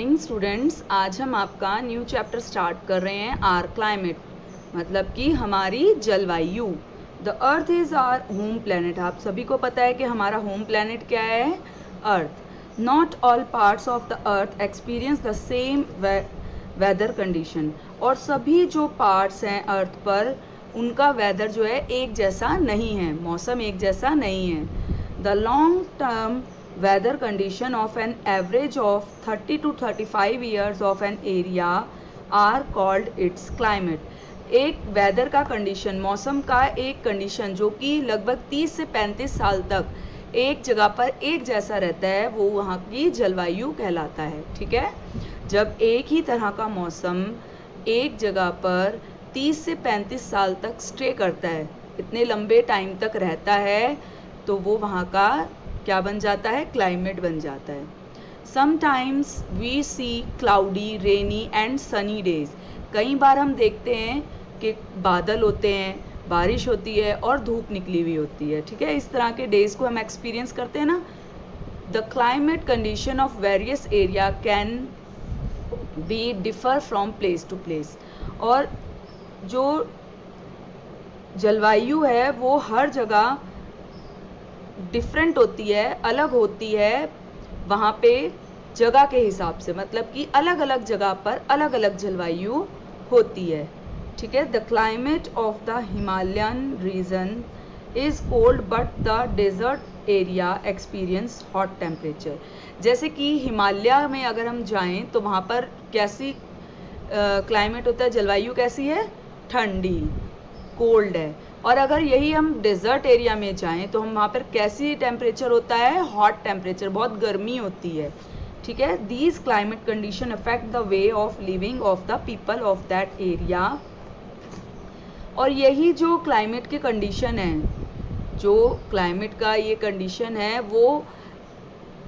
Students, आज हम आपका न्यू चैप्टर स्टार्ट कर रहे हैं आर क्लाइमेट, मतलब कि हमारी जलवायु। The earth is our home planet. आप सभी को पता है कि हमारा होम प्लेनेट क्या है, earth. Not all parts of the earth experience the same weather condition. और सभी जो पार्ट्स हैं अर्थ पर, उनका वेदर जो है एक जैसा नहीं है, मौसम एक जैसा नहीं है। The long term weather condition of an average of 30 to 35 years of an area are called its climate। एक वेदर का कंडीशन, मौसम का एक कंडीशन जो कि लगभग 30 से 35 साल तक एक जगह पर एक जैसा रहता है, वो वहाँ की जलवायु कहलाता है। ठीक है, जब एक ही तरह का मौसम एक जगह पर 30 से 35 साल तक स्टे करता है, इतने लंबे टाइम तक रहता है, तो वो वहाँ का क्या बन जाता है, क्लाइमेट बन जाता है। Sometimes we see cloudy, rainy and sunny days. कई बार हम देखते हैं कि बादल होते हैं, बारिश होती है और धूप निकली हुई होती है। ठीक है, इस तरह के डेज को हम एक्सपीरियंस करते हैं ना। The climate condition of various area can be differ from place to place. और जो जलवायु है वो हर जगह डिफरेंट होती है, अलग होती है वहाँ पे जगह के हिसाब से, मतलब कि अलग अलग जगह पर अलग अलग जलवायु होती है। ठीक है, the climate of the Himalayan region is cold but the desert area experience hot temperature. जैसे कि हिमालय में अगर हम जाएं तो वहाँ पर कैसी क्लाइमेट होता है, जलवायु कैसी है, ठंडी, कोल्ड है। और अगर यही हम डेजर्ट एरिया में जाएं तो हम वहाँ पर कैसी टेम्परेचर होता है, हॉट टेम्परेचर, बहुत गर्मी होती है। ठीक है, these climate condition affect the way of living of the people of that area. और यही जो क्लाइमेट के कंडीशन है, जो क्लाइमेट का ये कंडीशन है, वो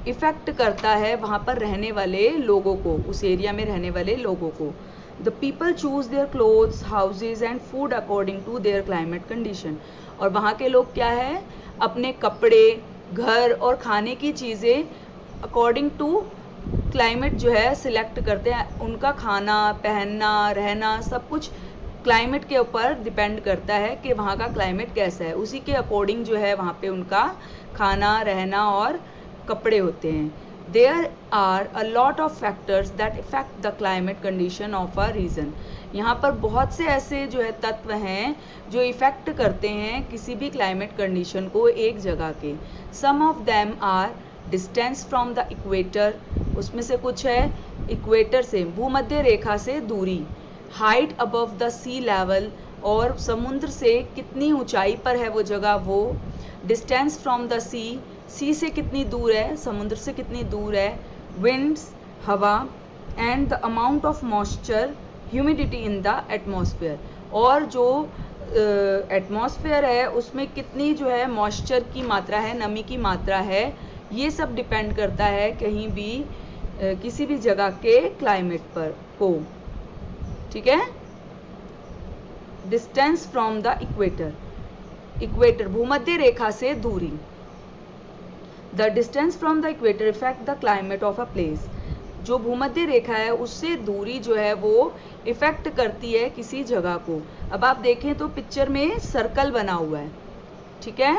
इफेक्ट करता है वहाँ पर रहने वाले लोगों को, उस एरिया में रहने वाले लोगों को। The people choose their clothes, houses and food according to their climate condition। और वहाँ के लोग क्या है, अपने कपड़े, घर और खाने की चीज़ें अकॉर्डिंग टू क्लाइमेट जो है सिलेक्ट करते हैं। उनका खाना, पहनना, रहना सब कुछ क्लाइमेट के ऊपर डिपेंड करता है कि वहाँ का क्लाइमेट कैसा है, उसी के अकॉर्डिंग जो है वहाँ पे उनका खाना, रहना और कपड़े होते हैं। There are a lot of factors that affect the climate condition of a region। यहाँ पर बहुत से ऐसे जो है तत्व हैं जो इफेक्ट करते हैं किसी भी क्लाइमेट कंडीशन को एक जगह के। Some of them are distance from the equator, उसमें से कुछ है इक्वेटर से, भूमध्य रेखा से दूरी, height above the sea level, और समुद्र से कितनी ऊंचाई पर है वो जगह वो, डिस्टेंस फ्रॉम द सी से कितनी दूर है, समुद्र से कितनी दूर है, विंड्स, हवा, and the amount of moisture, humidity in the atmosphere. और जो एटमॉस्फेयर है उसमें कितनी जो है मॉइस्चर की मात्रा है, नमी की मात्रा है, ये सब डिपेंड करता है कहीं भी किसी भी जगह के क्लाइमेट पर को। ठीक है, distance from the equator, equator भूमध्य रेखा से दूरी। The distance from the equator effect the climate of a place. जो भूमध्य रेखा है उससे दूरी जो है वो इफेक्ट करती है किसी जगह को। अब आप देखें तो पिक्चर में सर्कल बना हुआ है। ठीक है,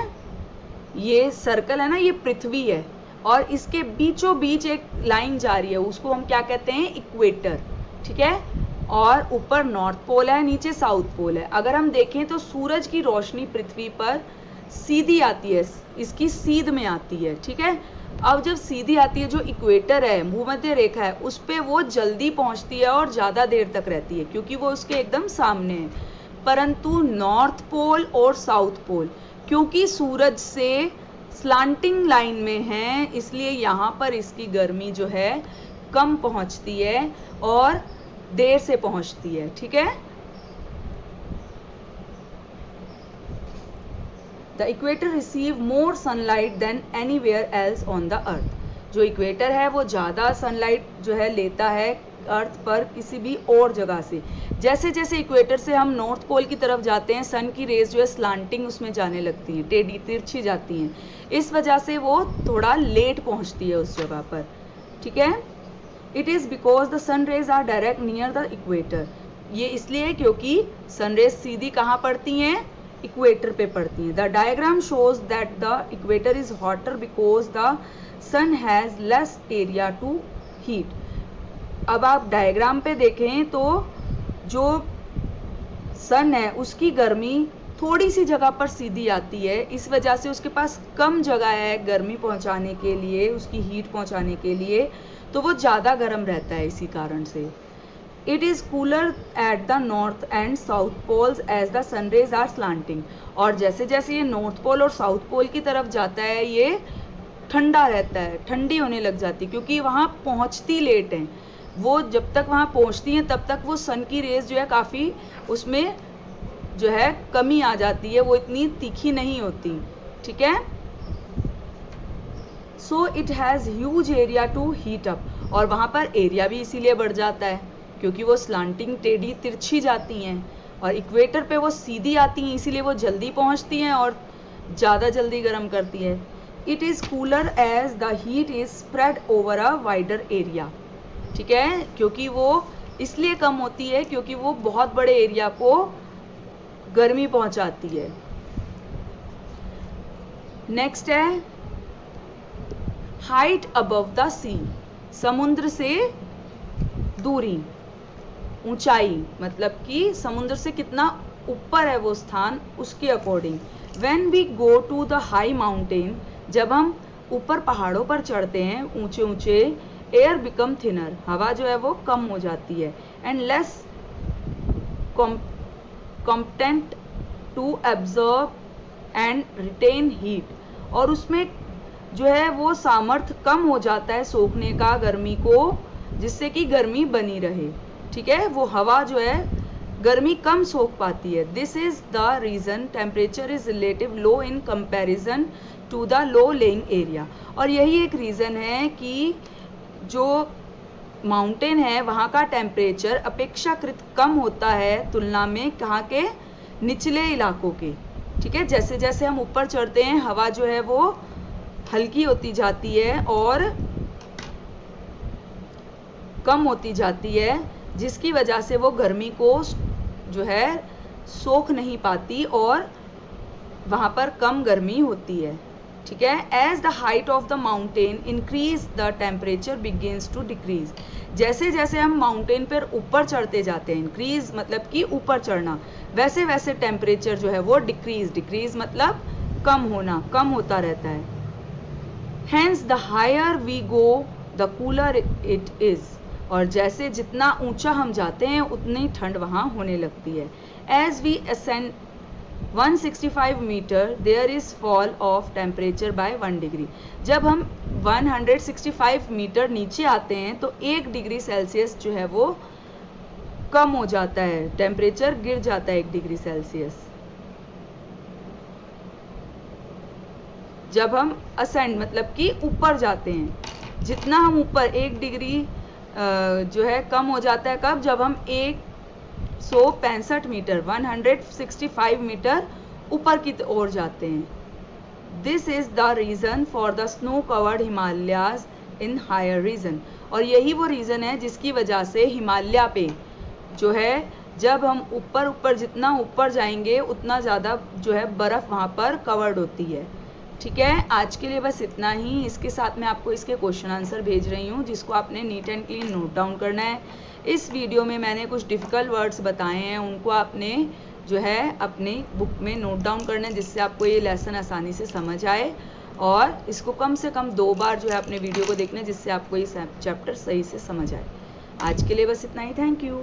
ये सर्कल है ना, ये पृथ्वी है और इसके बीचों बीच एक लाइन जा रही है, उसको हम क्या कहते हैं, इक्वेटर। ठीक है, और ऊपर नॉर्थ पोल है, नीचे साउथ पोल है। अगर हम देखें तो सूरज की रोशनी पृथ्वी पर सीधी आती है, इसकी सीध में आती है। ठीक है, अब जब सीधी आती है, जो इक्वेटर है, भूमध्य रेखा है, उस पे वो जल्दी पहुंचती है और ज़्यादा देर तक रहती है क्योंकि वो उसके एकदम सामने है। परंतु नॉर्थ पोल और साउथ पोल क्योंकि सूरज से स्लांटिंग लाइन में है, इसलिए यहाँ पर इसकी गर्मी जो है कम पहुँचती है और देर से पहुँचती है। ठीक है, the equator receive more sunlight than anywhere else on the earth. जो इक्वेटर है वो ज़्यादा सनलाइट जो है लेता है अर्थ पर किसी भी और जगह से। जैसे जैसे इक्वेटर से हम नॉर्थ पोल की तरफ जाते हैं, सन की रेज जो है स्लांटिंग उसमें जाने लगती हैं, टेढ़ी तिरछी जाती हैं, इस वजह से वो थोड़ा लेट पहुंचती है उस जगह पर। ठीक है, it is because the sun rays are direct near the equator. ये इसलिए क्योंकि सन रेज सीधी कहाँ पड़ती हैं, इक्वेटर पे पड़ती हैं। The diagram shows that the equator is hotter because the sun has less area to heat. अब आप डायग्राम पे देखें तो जो सन है उसकी गर्मी थोड़ी सी जगह पर सीधी आती है, इस वजह से उसके पास कम जगह है गर्मी पहुंचाने के लिए, उसकी हीट पहुंचाने के लिए, तो वो ज़्यादा गर्म रहता है इसी कारण से। It is cooler at the north and south poles as the sun rays are slanting. और जैसे जैसे ये नॉर्थ पोल और साउथ पोल की तरफ जाता है ये ठंडा रहता है, ठंडी होने लग जाती है, क्योंकि वहाँ पहुँचती लेट हैं। वो जब तक वहाँ पहुँचती हैं तब तक वो सन की रेज जो है काफ़ी उसमें जो है कमी आ जाती है, वो इतनी तीखी नहीं होती, ठीक है। So it has huge area to heat up, और वहाँ पर एरिया भी इसीलिए बढ़ जाता है क्योंकि वो स्लांटिंग टेढ़ी तिरछी जाती हैं, और इक्वेटर पे वो सीधी आती हैं, इसीलिए वो जल्दी पहुँचती हैं और ज़्यादा जल्दी गर्म करती है। It is cooler as the heat is spread over a wider area, ठीक है, क्योंकि वो इसलिए कम होती है क्योंकि वो बहुत बड़े एरिया को गर्मी पहुंचाती है। नेक्स्ट है हाइट अबव द सी, समुद्र से दूरी, ऊंचाई, मतलब कि समुद्र से कितना ऊपर है वो स्थान, उसके according. When we go to the high mountain, जब हम ऊपर पहाड़ों पर चढ़ते हैं ऊंचे ऊंचे, एयर बिकम थिनर, हवा जो है वो कम हो जाती है, and less competent to absorb and retain heat, और उसमें जो है वो सामर्थ्य कम हो जाता है सोखने का गर्मी को, जिससे कि गर्मी बनी रहे, ठीक है। वो हवा जो है गर्मी कम सोख पाती है। This is the reason temperature is relative low in comparison to the low lying area. और यही एक रीज़न है कि जो माउंटेन है वहाँ का टेम्परेचर अपेक्षाकृत कम होता है तुलना में कहाँ के, निचले इलाकों के, ठीक है। जैसे जैसे हम ऊपर चढ़ते हैं हवा जो है वो हल्की होती जाती है और कम होती जाती है, जिसकी वजह से वो गर्मी को जो है सोख नहीं पाती और वहाँ पर कम गर्मी होती है, ठीक है। As the height of the mountain increase the temperature begins to decrease. जैसे जैसे हम माउंटेन पर ऊपर चढ़ते जाते हैं, इंक्रीज मतलब कि ऊपर चढ़ना, वैसे वैसे टेम्परेचर जो है वो डिक्रीज, डिक्रीज मतलब कम होना, कम होता रहता है। Hence the higher we go the cooler it is, और जैसे जितना ऊंचा हम जाते हैं उतनी ठंड वहाँ होने लगती है। As we ascend 165 metre there is fall of temperature by 1 degree. जब हम 165 मीटर नीचे आते हैं तो 1 डिग्री सेल्सियस जो है वो कम हो जाता है, टेम्परेचर गिर जाता है 1 डिग्री सेल्सियस। जब हम असेंड मतलब कि ऊपर जाते हैं, जितना हम ऊपर 1 डिग्री जो है कम हो जाता है, कब, जब हम 165 मीटर 165 मीटर ऊपर की ओर जाते हैं। This is the reason for the snow covered Himalayas in higher region, और यही वो रीजन है जिसकी वजह से हिमालय पे जो है जब हम ऊपर जितना ऊपर जाएंगे उतना ज़्यादा जो है बर्फ़ वहाँ पर कवर्ड होती है, ठीक है। आज के लिए बस इतना ही। इसके साथ मैं आपको इसके क्वेश्चन आंसर भेज रही हूँ जिसको आपने neat and clean note down करना है। इस वीडियो में मैंने कुछ डिफ़िकल्ट वर्ड्स बताए हैं, उनको आपने जो है अपनी बुक में नोट डाउन करना है, जिससे आपको ये लेसन आसानी से समझ आए, और इसको कम से कम 2 बार जो है अपने वीडियो को देखना है, जिससे आपको ये चैप्टर सही से समझ आए। आज के लिए बस इतना ही। Thank you.